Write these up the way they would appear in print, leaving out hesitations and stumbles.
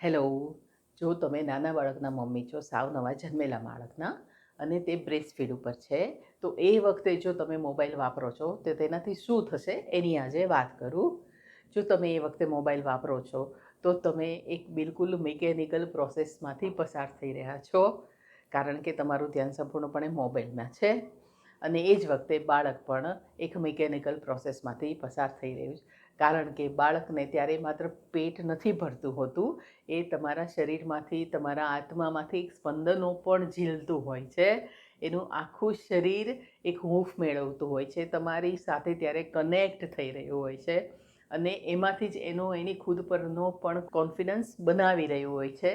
Hello. જો તમે નાના બાળકના મમ્મી છો, સાવ નવા જન્મેલા બાળકના, અને તે બ્રેસ્ટ ફીડ ઉપર છે, તો એ વખતે જો તમે મોબાઈલ વાપરો છો તો તેનાથી શું થશે એની આજે વાત કરું. જો તમે એ વખતે મોબાઈલ વાપરો છો તો તમે એક બિલકુલ મિકેનિકલ પ્રોસેસમાંથી પસાર થઈ રહ્યા છો, કારણ કે તમારું ધ્યાન સંપૂર્ણપણે મોબાઈલમાં છે. અને એ જ વખતે બાળક પણ એક મિકેનિકલ પ્રોસેસમાંથી પસાર થઈ રહ્યું છે, કારણ કે બાળકને ત્યારે માત્ર પેટ નથી ભરતું હોતું, એ તમારા શરીરમાંથી, તમારા આત્મામાંથી એક સ્પંદનો પણ ઝીલતું હોય છે. એનું આખું શરીર એક હૂંફ મેળવતું હોય છે, તમારી સાથે ત્યારે કનેક્ટ થઈ રહ્યું હોય છે, અને એમાંથી જ એની ખુદ પરનો પણ કોન્ફિડન્સ બનાવી રહ્યું હોય છે.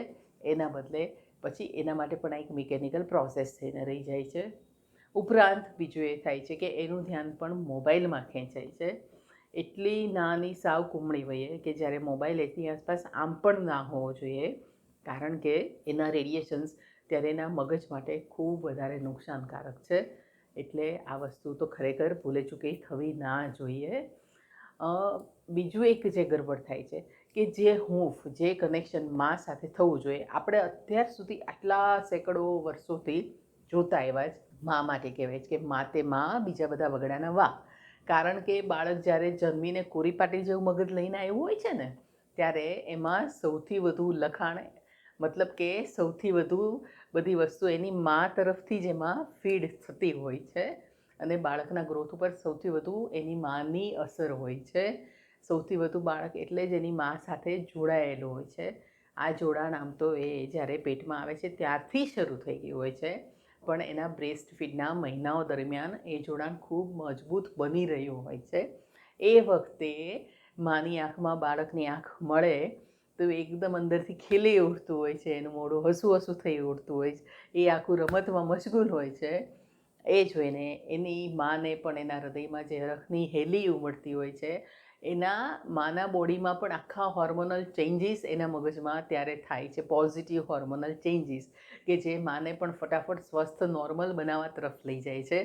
એના બદલે પછી એના માટે પણ એક મિકેનિકલ પ્રોસેસ થઈને રહી જાય છે. ઉપરાંત બીજું એ થાય છે કે એનું ધ્યાન પણ મોબાઈલમાં ખેંચાય છે. એટલી નાની સાવ કુમળી વયે કે જ્યારે મોબાઈલ એની આસપાસ આમ પણ ના હોવો જોઈએ, કારણ કે એના રેડિયેશન્સ ત્યારે એના મગજ માટે ખૂબ વધારે નુકસાનકારક છે. એટલે આ વસ્તુ તો ખરેખર ભૂલે ચૂકે થવી ના જોઈએ. બીજું એક જે ગરબડ થાય છે કે જે હૂંફ, જે કનેક્શન મા સાથે થવું જોઈએ, આપણે અત્યાર સુધી આટલા સેંકડો વર્ષોથી જોતા આવ્યા જ. મા માટે કહેવાય છે કે મા તે મા, બીજા બધા વગડાના વા. કારણ કે બાળક જ્યારે જન્મીને કોરી પાટી જેવું મગજ લઈને આવ્યું હોય છે ને, ત્યારે એમાં સૌથી વધુ લખાણ, મતલબ કે સૌથી વધુ બધી વસ્તુ એની મા તરફથી જ એમાં ફીડ થતી હોય છે. અને બાળકના ગ્રોથ ઉપર સૌથી વધુ એની માની અસર હોય છે. સૌથી વધુ બાળક એટલે જ એની મા સાથે જોડાયેલું હોય છે. આ જોડાણ આમ તો એ જ્યારે પેટમાં આવે છે ત્યારથી શરૂ થઈ ગયું હોય છે, પણ એના બ્રેસ્ટ ફીડના મહિનાઓ દરમિયાન એ જોડાણ ખૂબ મજબૂત બની રહ્યું હોય છે. એ વખતે માની આંખમાં બાળકની આંખ મળે તો એકદમ અંદરથી ખીલી ઉઠતું હોય છે, એનું મોઢું હસું હસું થઈ ઉઠતું હોય છે, એ આખું રમતમાં મશગુલ હોય છે. એ જોઈને એની માને પણ એના હૃદયમાં જે હરખની હેલી ઉમળતી હોય છે, એના માના બોડીમાં પણ આખા હોર્મોનલ ચેન્જીસ એના મગજમાં ત્યારે થાય છે, પોઝિટિવ હોર્મોનલ ચેન્જીસ, કે જે માને પણ ફટાફટ સ્વસ્થ નોર્મલ બનાવવા તરફ લઈ જાય છે.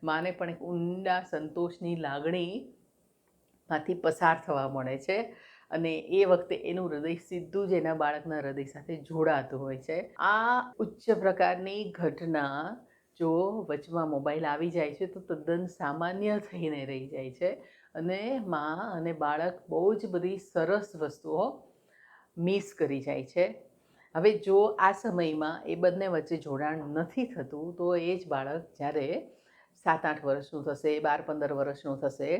માને પણ એક ઊંડા સંતોષની લાગણીમાંથી પસાર થવા મળે છે, અને એ વખતે એનું હૃદય સીધું જ એના બાળકના હૃદય સાથે જોડાતું હોય છે. આ ઉચ્ચ પ્રકારની ઘટના જો વચમાં મોબાઈલ આવી જાય છે તો તદ્દન સામાન્ય થઈને રહી જાય છે, અને મા અને બાળક બહુ જ બધી સરસ વસ્તુઓ મિસ કરી જાય છે. હવે જો આ સમયમાં એ બંને વચ્ચે જોડાણ નથી થતું, તો એ જ બાળક જ્યારે 7-8 વર્ષનું થશે, 12-15 વર્ષનું થશે,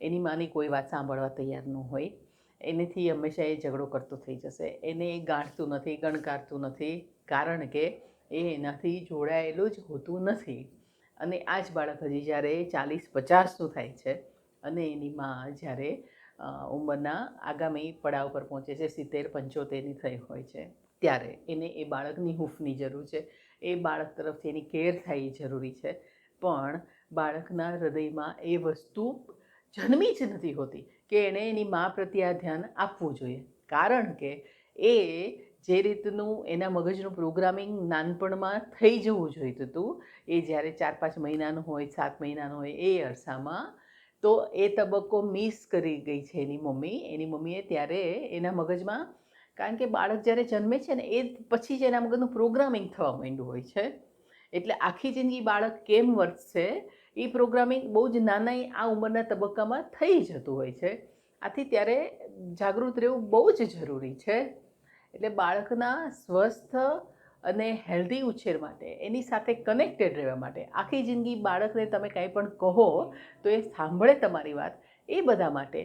એની માની કોઈ વાત સાંભળવા તૈયાર ન હોય, એનેથી હંમેશા એ ઝઘડો કરતો થઈ જશે. એને એ ગાંઠતું નથી, ગણકારતું નથી, કારણ કે એ એનાથી જોડાયેલું જ હોતું નથી. અને આ જ બાળક હજી જ્યારે 40-50નું થાય છે, અને એની માં જ્યારે ઉંમરના આગામી પડાવ પર પહોંચે છે, 70-75ની થઈ હોય છે, ત્યારે એને એ બાળકની હૂંફની જરૂર છે, એ બાળક તરફથી એની કેર થાય એ જરૂરી છે. પણ બાળકના હૃદયમાં એ વસ્તુ જન્મી જ નથી હોતી કે એણે એની મા પ્રત્યે આ ધ્યાન આપવું જોઈએ, કારણ કે એ જે રીતનું એના મગજનું પ્રોગ્રામિંગ નાનપણમાં થઈ જવું જોઈતું હતું, એ જ્યારે 4-5 મહિનાનું હોય, 7 મહિનાનું હોય, એ અરસામાં તો એ તબક્કો મિસ કરી ગઈ છે એની મમ્મી. એની મમ્મીએ ત્યારે એના મગજમાં, કારણ કે બાળક જ્યારે જન્મે છે ને એ પછી જ એના મગજનું પ્રોગ્રામિંગ થવા માંડ્યું હોય છે. એટલે આખી જિંદગી બાળક કેમ વર્તશે એ પ્રોગ્રામિંગ બહુ જ નાના આ ઉંમરના તબક્કામાં થઈ જતું હોય છે. આથી ત્યારે જાગૃત રહેવું બહુ જ જરૂરી છે. એટલે બાળકના સ્વસ્થ અને હેલ્ધી ઉછેર માટે, એની સાથે કનેક્ટેડ રહેવા માટે, આખી જિંદગી બાળકને તમે કાંઈ પણ કહો તો એ સાંભળે તમારી વાત, એ બધા માટે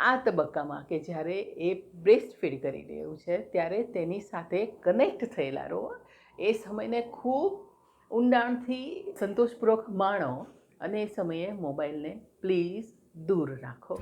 આ તબક્કામાં કે જ્યારે એ બ્રેસ્ટ ફીડ કરી રહ્યું છે ત્યારે તેની સાથે કનેક્ટ થયેલા રહો. એ સમયને ખૂબ ઊંડાણથી સંતોષપૂર્વક માણો, અને એ સમયે મોબાઈલને પ્લીઝ દૂર રાખો.